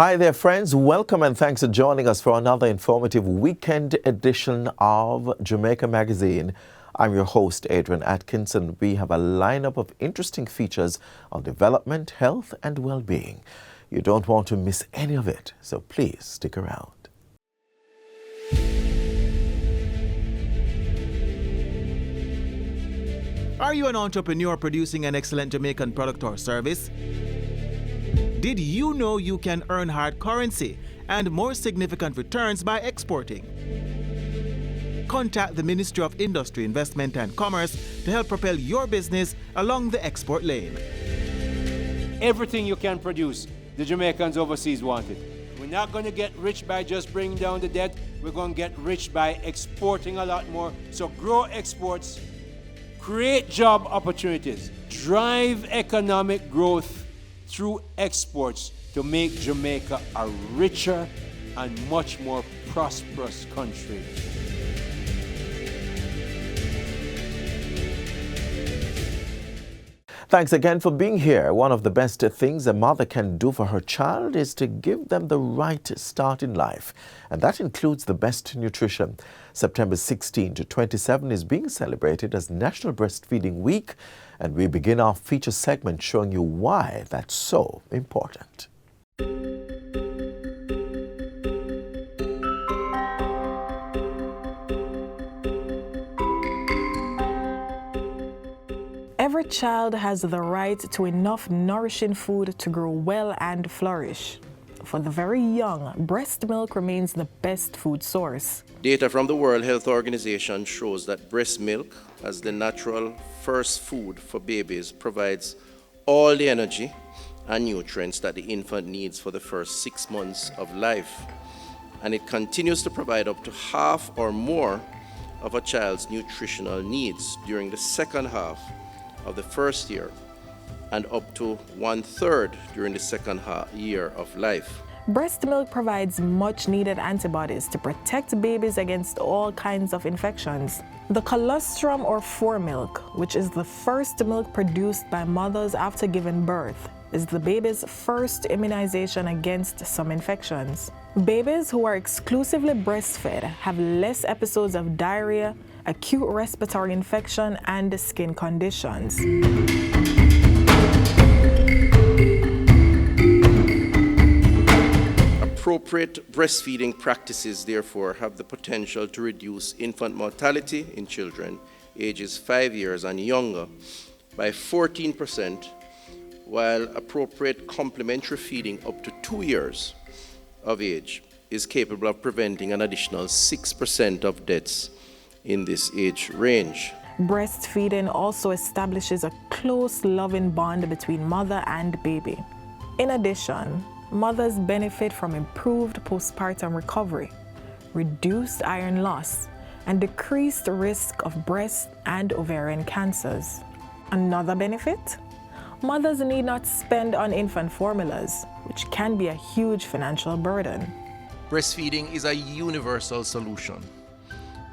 Hi there, friends. Welcome and thanks for joining us for another informative weekend edition of Jamaica Magazine. I'm your host, Adrian Atkinson. We have a lineup of interesting features on development, health, and well-being. You don't want to miss any of it, so please stick around. Are you an entrepreneur producing an excellent Jamaican product or service? Did you know you can earn hard currency and more significant returns by exporting? Contact the Ministry of Industry, Investment and Commerce to help propel your business along the export lane. Everything you can produce, the Jamaicans overseas want it. We're not going to get rich by just bringing down the debt. We're going to get rich by exporting a lot more. So grow exports, create job opportunities, drive economic growth through exports to make Jamaica a richer and much more prosperous country. Thanks again for being here. One of the best things a mother can do for her child is to give them the right start in life. And that includes the best nutrition. September 16 to 27 is being celebrated as National Breastfeeding Week. And we begin our feature segment showing you why that's so important. Every child has the right to enough nourishing food to grow well and flourish. For the very young, breast milk remains the best food source. Data from the World Health Organization shows that breast milk, as the natural first food for babies, provides all the energy and nutrients that the infant needs for the first 6 months of life. And it continues to provide up to half or more of a child's nutritional needs during the second half of the first year and up to 1/3 during the second year of life. Breast milk provides much needed antibodies to protect babies against all kinds of infections. The colostrum or foremilk, which is the first milk produced by mothers after giving birth, is the baby's first immunization against some infections. Babies who are exclusively breastfed have less episodes of diarrhea, acute respiratory infection, and skin conditions. Appropriate breastfeeding practices, therefore, have the potential to reduce infant mortality in children ages 5 years and younger by 14%, while appropriate complementary feeding up to 2 years of age is capable of preventing an additional 6% of deaths in this age range. Breastfeeding also establishes a close, loving bond between mother and baby. In addition, mothers benefit from improved postpartum recovery, reduced iron loss, and decreased risk of breast and ovarian cancers. Another benefit? Mothers need not spend on infant formulas, which can be a huge financial burden. Breastfeeding is a universal solution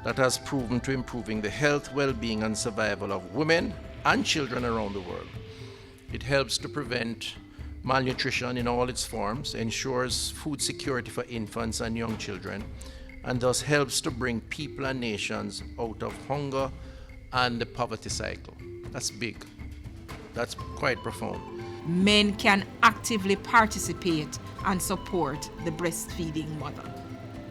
that has proven to improving the health, well-being, and survival of women and children around the world. It helps to prevent malnutrition in all its forms, ensures food security for infants and young children, and thus helps to bring people and nations out of hunger and the poverty cycle. That's big. That's quite profound. Men can actively participate and support the breastfeeding mother.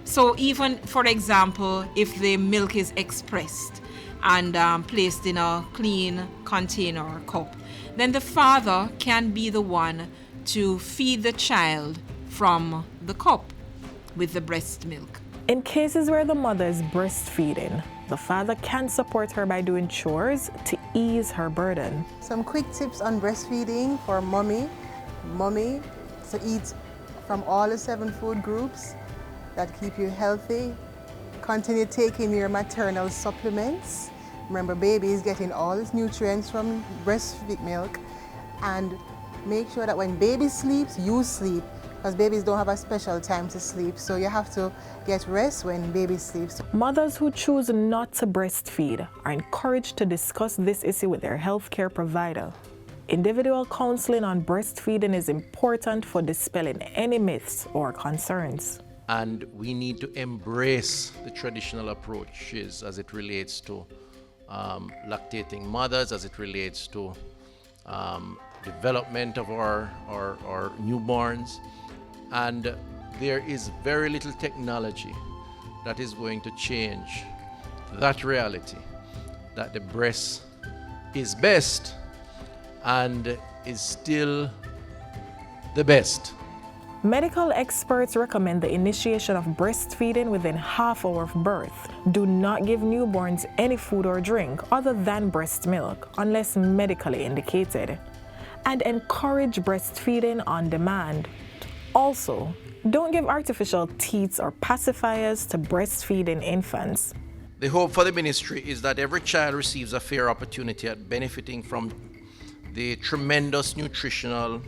So even, for example, if the milk is expressed and placed in a clean container or cup, then the father can be the one to feed the child from the cup with the breast milk. In cases where the mother is breastfeeding, the father can support her by doing chores to ease her burden. Some quick tips on breastfeeding for mommy to eat from all the 7 food groups that keep you healthy. Continue taking your maternal supplements. Remember, baby is getting all its nutrients from breastfeed milk, and make sure that when baby sleeps, you sleep, because babies don't have a special time to sleep, so you have to get rest when baby sleeps. Mothers who choose not to breastfeed are encouraged to discuss this issue with their healthcare provider. Individual counseling on breastfeeding is important for dispelling any myths or concerns. And we need to embrace the traditional approaches as it relates to lactating mothers, as it relates to development of our newborns. And there is very little technology that is going to change that reality, that the breast is best and is still the best. Medical experts recommend the initiation of breastfeeding within half hour of birth. Do not give newborns any food or drink other than breast milk unless medically indicated. And encourage breastfeeding on demand. Also, don't give artificial teats or pacifiers to breastfeeding infants. The hope for the ministry is that every child receives a fair opportunity at benefiting from the tremendous nutritional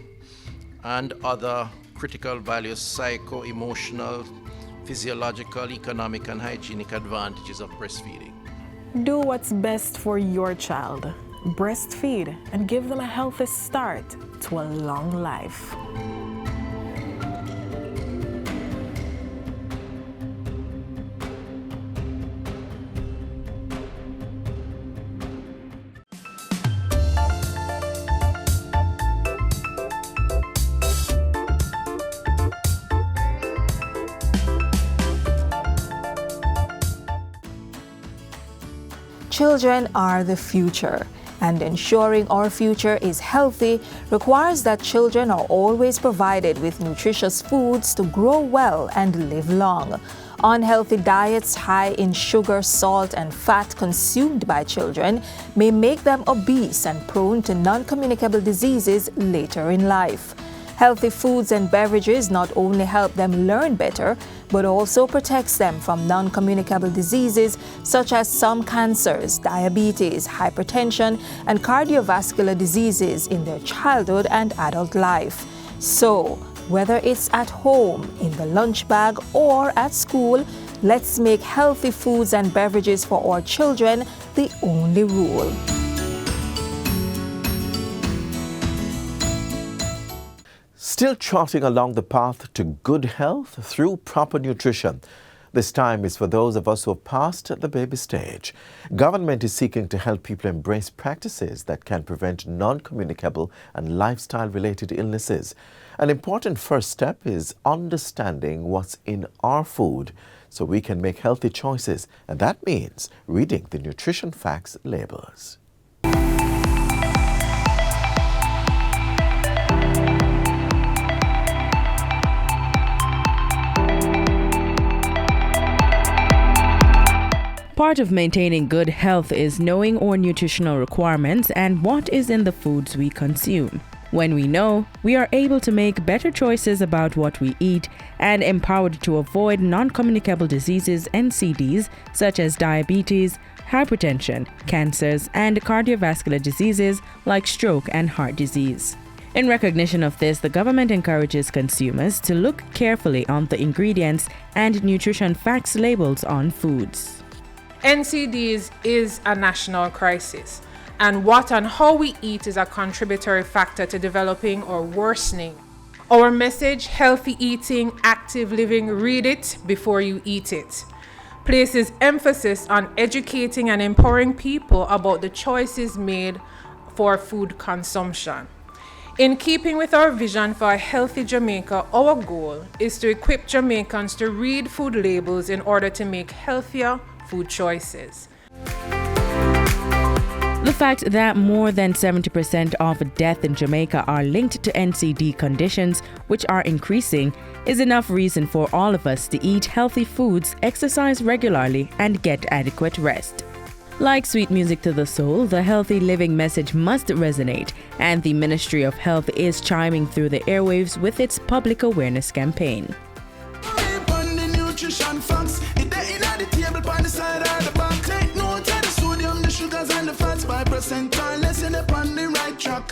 and other critical values, psycho-emotional, physiological, economic, and hygienic advantages of breastfeeding. Do what's best for your child. Breastfeed and give them a healthy start to a long life. Children are the future, and ensuring our future is healthy requires that children are always provided with nutritious foods to grow well and live long. Unhealthy diets high in sugar, salt, and fat consumed by children may make them obese and prone to non-communicable diseases later in life. Healthy foods and beverages not only help them learn better, but also protects them from non-communicable diseases such as some cancers, diabetes, hypertension, and cardiovascular diseases in their childhood and adult life. So, whether it's at home, in the lunch bag, or at school, let's make healthy foods and beverages for our children the only rule. Still trotting along the path to good health through proper nutrition. This time is for those of us who have passed the baby stage. Government is seeking to help people embrace practices that can prevent non-communicable and lifestyle-related illnesses. An important first step is understanding what's in our food so we can make healthy choices, and that means reading the nutrition facts labels. Part of maintaining good health is knowing our nutritional requirements and what is in the foods we consume. When we know, we are able to make better choices about what we eat and empowered to avoid non-communicable diseases (NCDs) such as diabetes, hypertension, cancers, and cardiovascular diseases like stroke and heart disease. In recognition of this, the government encourages consumers to look carefully on the ingredients and nutrition facts labels on foods. NCDs is a national crisis, and what and how we eat is a contributory factor to developing or worsening. Our message, healthy eating, active living, read it before you eat it, places emphasis on educating and empowering people about the choices made for food consumption. In keeping with our vision for a healthy Jamaica, our goal is to equip Jamaicans to read food labels in order to make healthier food choices. The fact that more than 70% of death in Jamaica are linked to NCD conditions, which are increasing, is enough reason for all of us to eat healthy foods, exercise regularly, and get adequate rest. Like sweet music to the soul, the healthy living message must resonate, and the Ministry of Health is chiming through the airwaves with its public awareness campaign.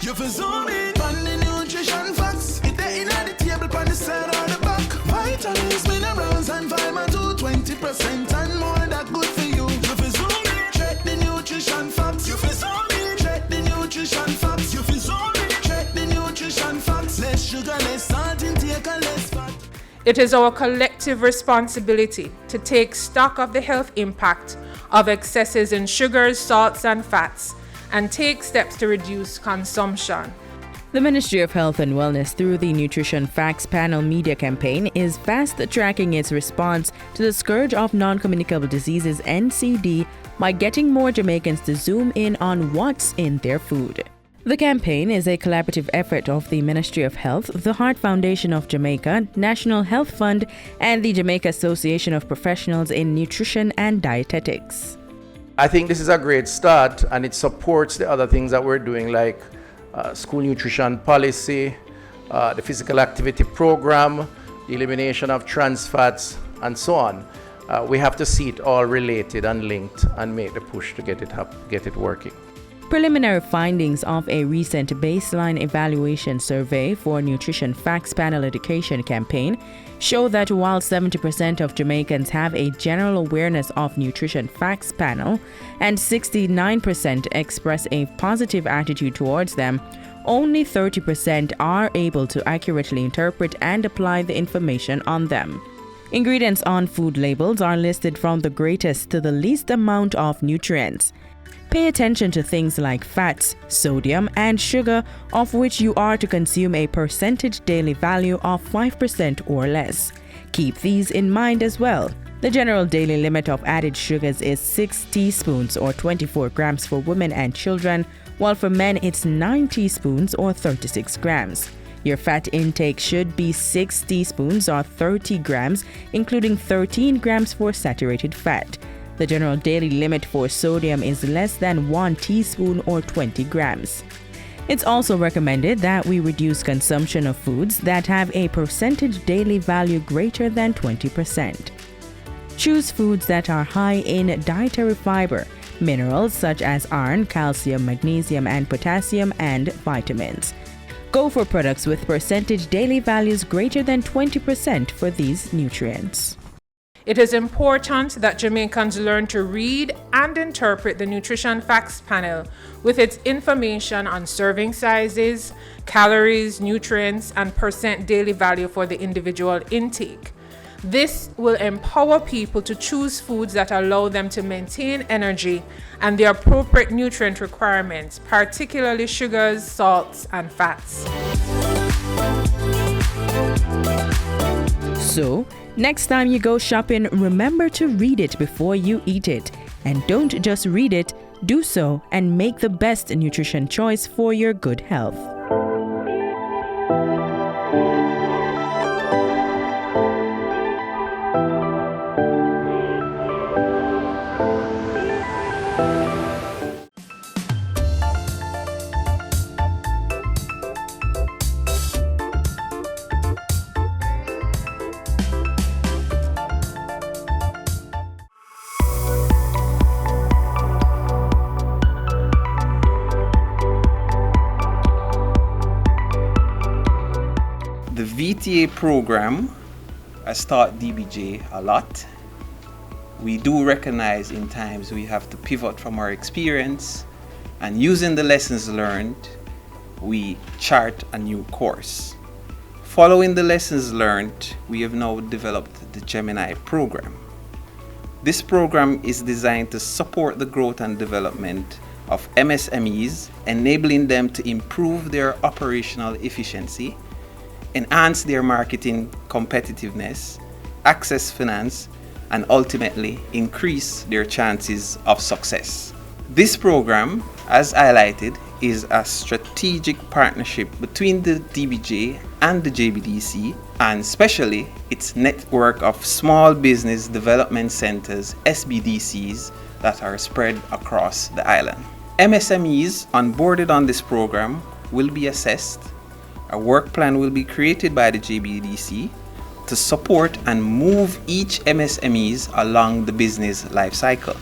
You feel zoom in on the nutrition facts. It ain't in the table on the side or the back. Vitamins, minerals, and vitamin 20% and more that good for you. You feel zoom in. Check the nutrition facts. You feel zoom in. Check the nutrition facts. You feel zoom in. It is our collective responsibility to take stock of the health impact of excesses in sugars, salts, and fats, and take steps to reduce consumption. The Ministry of Health and Wellness, through the Nutrition Facts Panel media campaign, is fast-tracking its response to the scourge of non-communicable diseases (NCD) by getting more Jamaicans to zoom in on what's in their food. The campaign is a collaborative effort of the Ministry of Health, the Heart Foundation of Jamaica, National Health Fund, and the Jamaica Association of Professionals in Nutrition and Dietetics. I think this is a great start, and it supports the other things that we're doing, like school nutrition policy, the physical activity program, the elimination of trans fats, and so on. We have to see it all related and linked and make the push to get it working. Preliminary findings of a recent baseline evaluation survey for Nutrition Facts Panel Education campaign show that while 70% of Jamaicans have a general awareness of Nutrition Facts Panel and 69% express a positive attitude towards them, only 30% are able to accurately interpret and apply the information on them. Ingredients on food labels are listed from the greatest to the least amount of nutrients. Pay attention to things like fats, sodium, and sugar, of which you are to consume a percentage daily value of 5% or less. Keep these in mind as well. The general daily limit of added sugars is 6 teaspoons or 24 grams for women and children, while for men it's 9 teaspoons or 36 grams. Your fat intake should be 6 teaspoons or 30 grams, including 13 grams for saturated fat. The general daily limit for sodium is less than 1 teaspoon or 20 grams. It's also recommended that we reduce consumption of foods that have a percentage daily value greater than 20%. Choose foods that are high in dietary fiber, minerals such as iron, calcium, magnesium, and potassium, and vitamins. Go for products with percentage daily values greater than 20% for these nutrients. It is important that Jamaicans learn to read and interpret the Nutrition Facts Panel with its information on serving sizes, calories, nutrients, and percent daily value for the individual intake. This will empower people to choose foods that allow them to maintain energy and the appropriate nutrient requirements, particularly sugars, salts, and fats. So, next time you go shopping, remember to read it before you eat it. And don't just read it, do so and make the best nutrition choice for your good health. The VTA program has taught DBJ a lot. We do recognize in times we have to pivot from our experience, and using the lessons learned, we chart a new course. Following the lessons learned, we have now developed the Gemini Program. This program is designed to support the growth and development of MSMEs, enabling them to improve their operational efficiency, enhance their marketing competitiveness, access finance, and ultimately increase their chances of success. This program, as highlighted, is a strategic partnership between the DBJ and the JBDC, and especially its network of small business development centers, SBDCs, that are spread across the island. MSMEs onboarded on this program will be assessed. A work plan will be created by the JBDC to support and move each MSMEs along the business life cycle.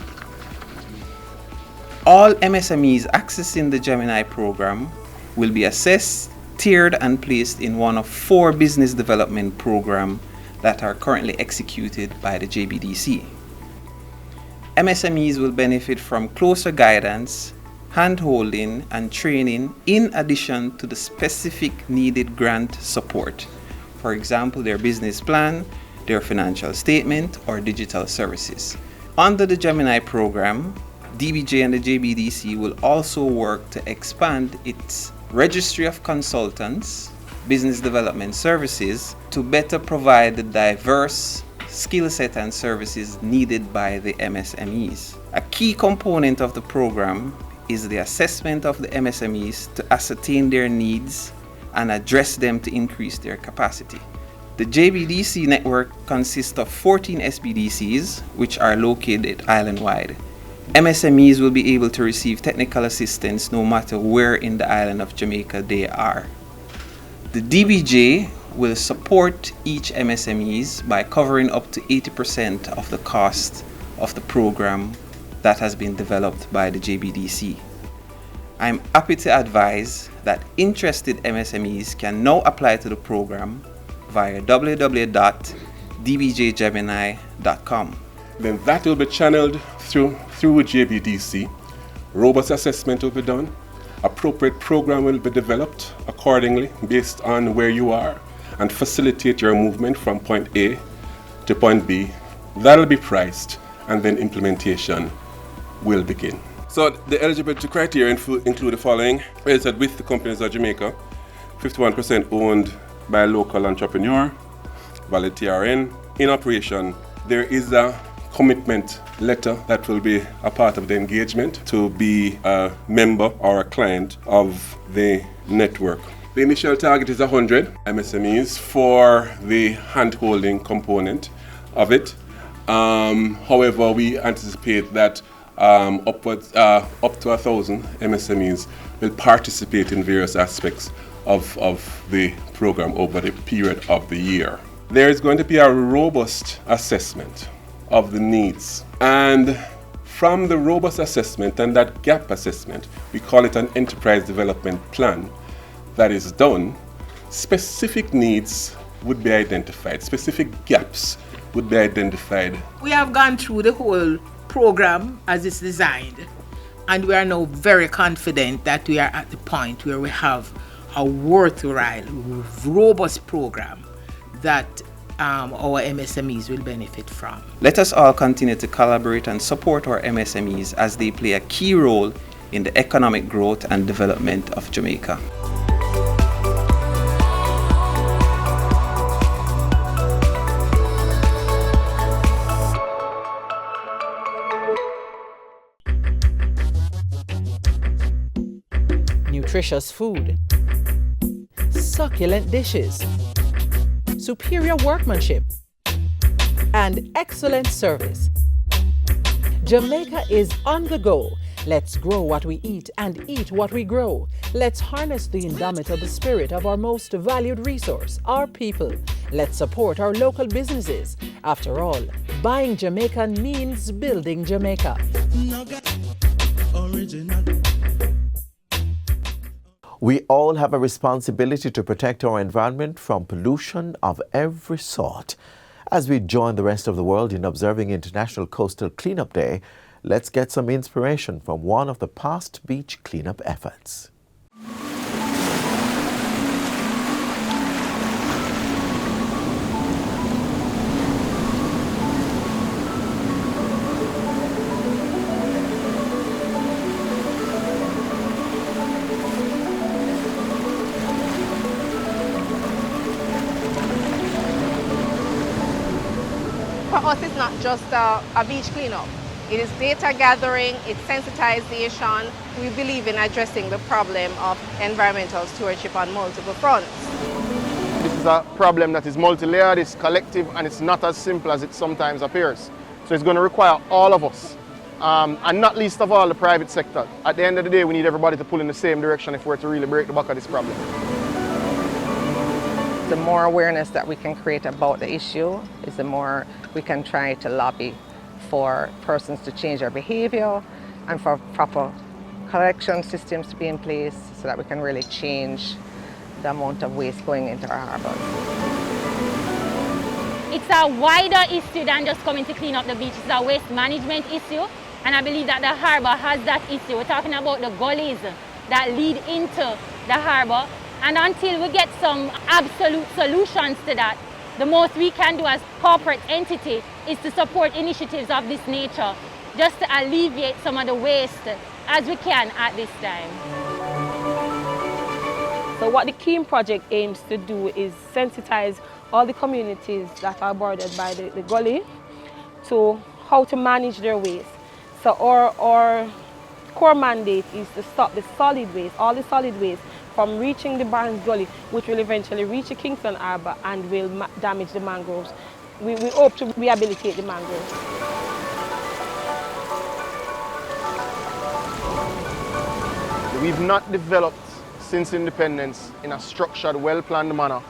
All MSMEs accessing the Gemini program will be assessed, tiered, and placed in one of 4 business development programs that are currently executed by the JBDC. MSMEs will benefit from closer guidance, hand-holding, and training in addition to the specific needed grant support for example, their business plan, their financial statement, or digital services. Under the Gemini program, DBJ and the JBDC will also work to expand its registry of consultants, business development services, to better provide the diverse skill set and services needed by the MSMEs. A key component of the program is the assessment of the MSMEs to ascertain their needs and address them to increase their capacity. The JBDC network consists of 14 SBDCs, which are located island-wide. MSMEs will be able to receive technical assistance no matter where in the island of Jamaica they are. The DBJ will support each MSMEs by covering up to 80% of the cost of the program that has been developed by the JBDC. I'm happy to advise that interested MSMEs can now apply to the program via www.dbjgemini.com. Then that will be channeled through JBDC. Robust assessment will be done. Appropriate program will be developed accordingly based on where you are and facilitate your movement from point A to point B. That will be priced and then implementation will begin. So the eligibility criteria include the following. Is that with the companies of Jamaica, 51% owned by a local entrepreneur, valid TRN. In operation, there is a commitment letter that will be a part of the engagement to be a member or a client of the network. The initial target is 100 MSMEs for the hand-holding component of it. However, we anticipate that up to 1,000 MSMEs will participate in various aspects of the program over the period of the year. There is going to be a robust assessment of the needs, and from the robust assessment and that gap assessment, we call it an enterprise development plan that is done, specific needs would be identified, specific gaps would be identified. We have gone through the whole program as it's designed, and we are now very confident that we are at the point where we have a worthwhile, robust program that our MSMEs will benefit from. Let us all continue to collaborate and support our MSMEs as they play a key role in the economic growth and development of Jamaica. Nutritious food, succulent dishes, superior workmanship, and excellent service. Jamaica is on the go. Let's grow what we eat and eat what we grow. Let's harness the indomitable spirit of our most valued resource, our people. Let's support our local businesses. After all, buying Jamaican means building Jamaica. We all have a responsibility to protect our environment from pollution of every sort. As we join the rest of the world in observing International Coastal Cleanup Day, let's get some inspiration from one of the past beach cleanup efforts. For us, it's not just a beach cleanup. It is data gathering, it's sensitization. We believe in addressing the problem of environmental stewardship on multiple fronts. This is a problem that is multi-layered, it's collective, and it's not as simple as it sometimes appears. So it's going to require all of us, and not least of all the private sector. At the end of the day, we need everybody to pull in the same direction if we're to really break the back of this problem. The more awareness that we can create about the issue is the more we can try to lobby for persons to change their behavior and for proper collection systems to be in place so that we can really change the amount of waste going into our harbors. It's a wider issue than just coming to clean up the beach. It's a waste management issue, and I believe that the harbor has that issue. We're talking about the gullies that lead into the harbor, And until we get some absolute solutions to that, the most we can do as corporate entity is to support initiatives of this nature, just to alleviate some of the waste as we can at this time. So what the KEEM project aims to do is sensitize all the communities that are bordered by the gully to how to manage their waste. So our core mandate is to stop the solid waste, all the solid waste, from reaching the Barnes Gully, which will eventually reach the Kingston Harbour and will damage the mangroves. We hope to rehabilitate the mangroves. We've not developed since independence in a structured, well-planned manner.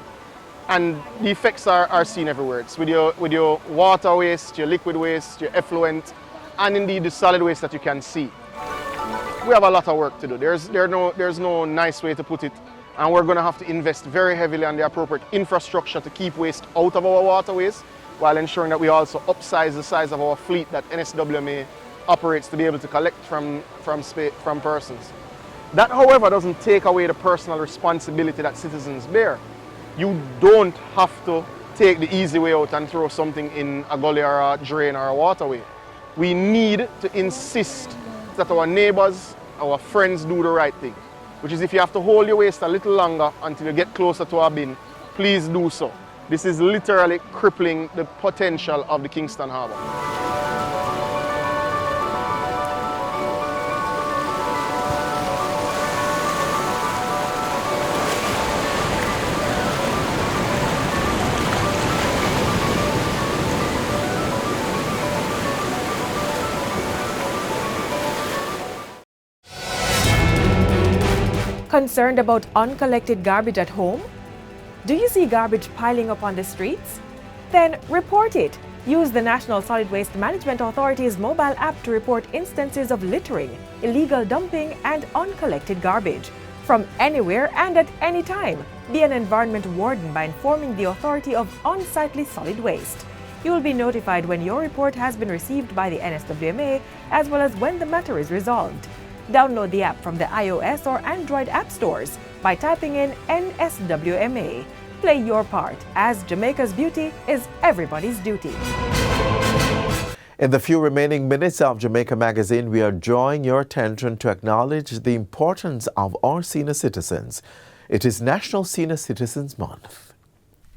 And the effects are seen everywhere. It's with your water waste, your liquid waste, your effluent, and indeed the solid waste that you can see. We have a lot of work to do. There's no nice way to put it. And we're going to have to invest very heavily on the appropriate infrastructure to keep waste out of our waterways, while ensuring that we also upsize the size of our fleet that NSWMA operates to be able to collect from persons. That, however, doesn't take away the personal responsibility that citizens bear. You don't have to take the easy way out and throw something in a gully or a drain or a waterway. We need to insist that our neighbors, our friends do the right thing, which is if you have to hold your waste a little longer until you get closer to a bin, please do so. This is literally crippling the potential of the Kingston Harbour. Concerned about uncollected garbage at home? Do you see garbage piling up on the streets? Then report it. Use the National Solid Waste Management Authority's mobile app to report instances of littering, illegal dumping, and uncollected garbage. From anywhere and at any time, be an environment warden by informing the authority of unsightly solid waste. You will be notified when your report has been received by the NSWMA, as well as when the matter is resolved. Download the app from the iOS or Android app stores by typing in NSWMA. Play your part, as Jamaica's beauty is everybody's duty. In the few remaining minutes of Jamaica Magazine, we are drawing your attention to acknowledge the importance of our senior citizens. It is National Senior Citizens Month.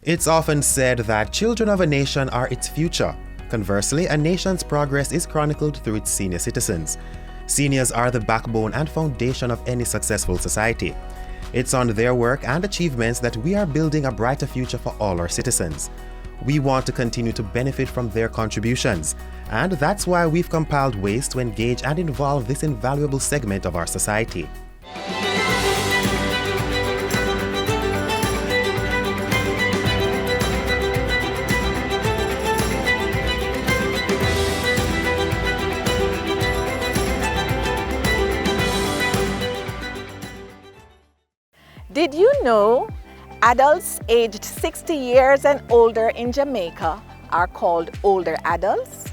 It's often said that children of a nation are its future. Conversely, a nation's progress is chronicled through its senior citizens. Seniors are the backbone and foundation of any successful society. It's on their work and achievements that we are building a brighter future for all our citizens. We want to continue to benefit from their contributions, and that's why we've compiled ways to engage and involve this invaluable segment of our society. Did you know adults aged 60 years and older in Jamaica are called older adults?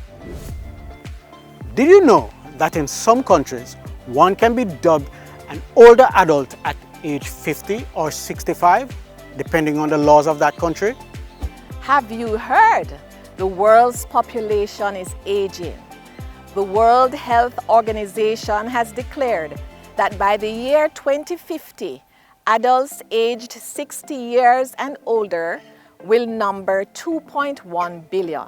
Did you know that in some countries, one can be dubbed an older adult at age 50 or 65, depending on the laws of that country? Have you heard? The world's population is aging. The World Health Organization has declared that by the year 2050, adults aged 60 years and older will number 2.1 billion.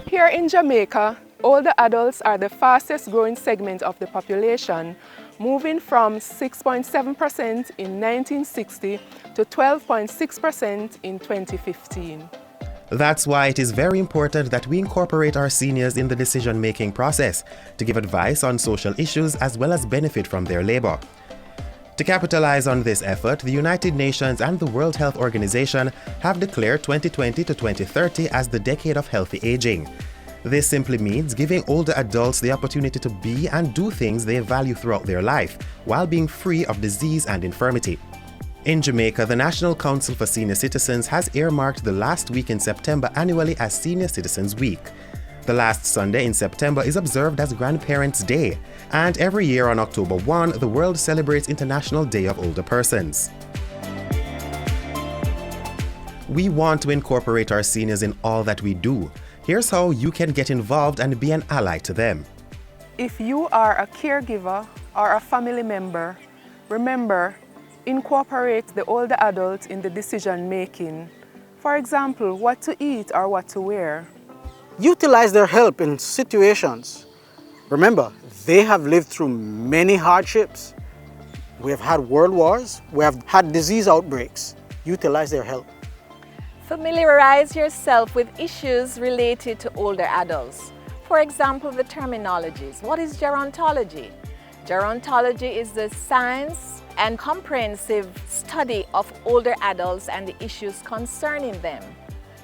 Here in Jamaica, older adults are the fastest growing segment of the population, moving from 6.7% in 1960 to 12.6% in 2015. That's why it is very important that we incorporate our seniors in the decision-making process to give advice on social issues as well as benefit from their labor. To capitalize on this effort, the United Nations and the World Health Organization have declared 2020 to 2030 as the decade of healthy aging. This simply means giving older adults the opportunity to be and do things they value throughout their life, while being free of disease and infirmity. In Jamaica, the National Council for Senior Citizens has earmarked the last week in September annually as Senior Citizens Week. The last Sunday in September is observed as Grandparents' Day, and every year on October 1, the world celebrates International Day of Older Persons. We want to incorporate our seniors in all that we do. Here's how you can get involved and be an ally to them. If you are a caregiver or a family member, remember, incorporate the older adults in the decision making. For example, what to eat or what to wear. Utilize their help in situations. Remember, they have lived through many hardships. We have had world wars, we have had disease outbreaks. Utilize their help. Familiarize yourself with issues related to older adults. For example, the terminologies. What is gerontology? Gerontology is the science and comprehensive study of older adults and the issues concerning them.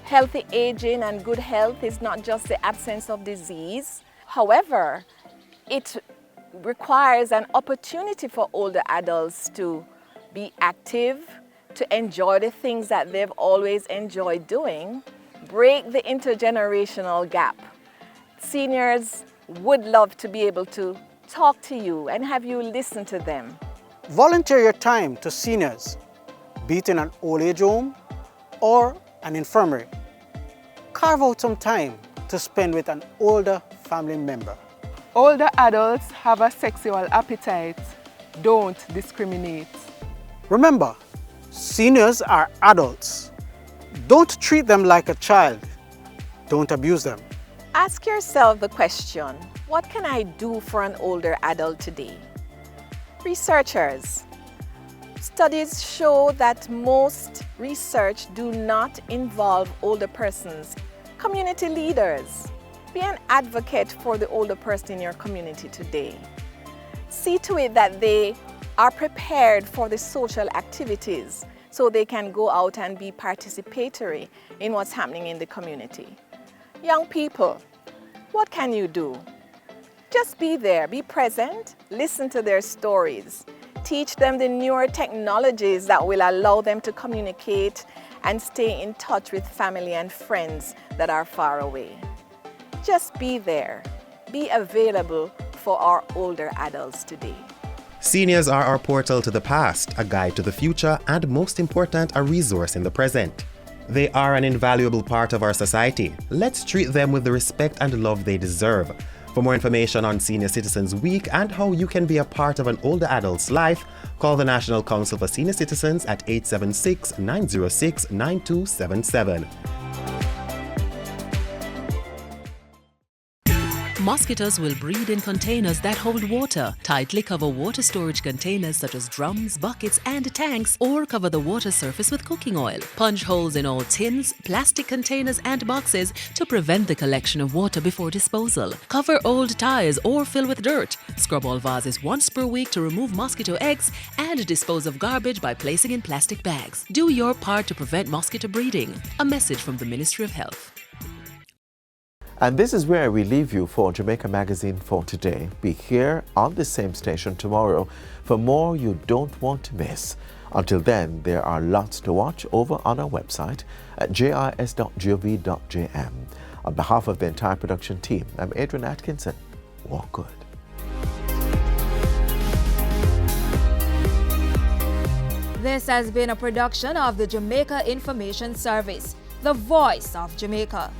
Healthy aging and good health is not just the absence of disease. However, it requires an opportunity for older adults to be active, to enjoy the things that they've always enjoyed doing, break the intergenerational gap. Seniors would love to be able to talk to you and have you listen to them. Volunteer your time to seniors, be it in an old age home or an infirmary. Carve out some time to spend with an older family member. Older adults have a sexual appetite. Don't discriminate. Remember, seniors are adults. Don't treat them like a child. Don't abuse them. Ask yourself the question, what can I do for an older adult today? Researchers. Studies show that most research do not involve older persons. Community leaders. Be an advocate for the older person in your community today. See to it that they are prepared for the social activities so they can go out and be participatory in what's happening in the community. Young people, what can you do? Just be there, be present, listen to their stories. Teach them the newer technologies that will allow them to communicate and stay in touch with family and friends that are far away. Just be there. Be available for our older adults today. Seniors are our portal to the past, a guide to the future, and most important, a resource in the present. They are an invaluable part of our society. Let's treat them with the respect and love they deserve. For more information on Senior Citizens Week and how you can be a part of an older adult's life, call the National Council for Senior Citizens at 876-906-9277. Mosquitoes will breed in containers that hold water. Tightly cover water storage containers such as drums, buckets, and tanks, or cover the water surface with cooking oil. Punch holes in all tins, plastic containers, and boxes to prevent the collection of water before disposal. Cover old tires or fill with dirt. Scrub all vases once per week to remove mosquito eggs and dispose of garbage by placing in plastic bags. Do your part to prevent mosquito breeding. A message from the Ministry of Health. And this is where we leave you for Jamaica Magazine for today. Be here on the same station tomorrow for more you don't want to miss. Until then, there are lots to watch over on our website at jis.gov.jm. On behalf of the entire production team, I'm Adrian Atkinson. Walk good. This has been a production of the Jamaica Information Service, the voice of Jamaica.